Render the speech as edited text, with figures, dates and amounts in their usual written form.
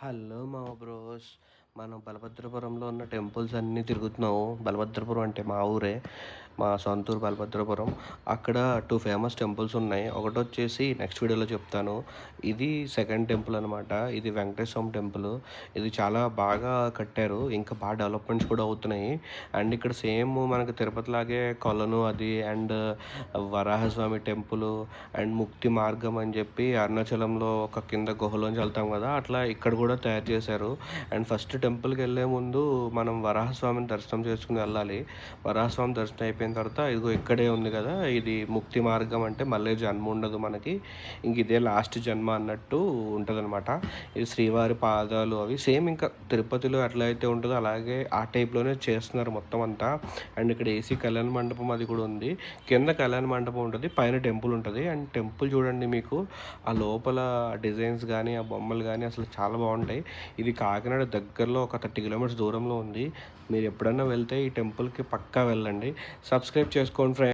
Hello మా bros. మనం బలభద్రపురంలో ఉన్న టెంపుల్స్ అన్నీ తిరుగుతున్నాము. బలభద్రపురం అంటే మా ఊరే, మా సొంత ఊరు బలభద్రపురం. అక్కడ 2 ఫేమస్ టెంపుల్స్ ఉన్నాయి. ఒకటొచ్చేసి నెక్స్ట్ వీడియోలో చెప్తాను. ఇది సెకండ్ టెంపుల్ అనమాట. ఇది వెంకటేశ్వర స్వామి టెంపుల్. ఇది చాలా బాగా కట్టారు. ఇంకా బాగా డెవలప్మెంట్స్ కూడా అవుతున్నాయి. అండ్ ఇక్కడ సేమ్ మనకి తిరుపతిలాగే కొలను అది అండ్ వరాహస్వామి టెంపుల్ అండ్ ముక్తి మార్గం అని చెప్పి అరుణాచలంలో ఒక కింద గుహలోంచి వెళ్తాం కదా, అట్లా ఇక్కడ కూడా తయారు చేశారు. అండ్ ఫస్ట్ టెంపుల్కి వెళ్ళే ముందు మనం వరాహస్వామిని దర్శనం చేసుకుని వెళ్ళాలి. వరాహస్వామి దర్శనం అయిపోయిన తర్వాత ఇదిగో ఇక్కడే ఉంది కదా, ఇది ముక్తి మార్గం, అంటే మళ్ళీ జన్మ ఉండదు మనకి, ఇంక ఇదే లాస్ట్ జన్మ అన్నట్టు ఉంటుందన్నమాట. ఇది శ్రీవారి పాదాలు అవి సేమ్ ఇంకా తిరుపతిలో ఎట్లా అయితే ఉంటుందో అలాగే ఆ టైప్లోనే చేస్తున్నారు మొత్తం అంతా. అండ్ ఇక్కడ ఏసీ కళ్యాణ మండపం అది కూడా ఉంది. కింద కళ్యాణ మండపం ఉంటుంది, పైన టెంపుల్ ఉంటుంది. అండ్ టెంపుల్ చూడండి, మీకు ఆ లోపల డిజైన్స్ కానీ ఆ బొమ్మలు కానీ అసలు చాలా బాగుంటాయి. ఇది కాకినాడ దగ్గరలో ఒక 30 కిలోమీటర్స్ దూరంలో ఉంది. మీరు ఎప్పుడైనా వెళ్తే ఈ టెంపుల్కి పక్కా వెళ్ళండి. సబ్స్క్రైబ్ చేసుకోండి ఫ్రెండ్స్.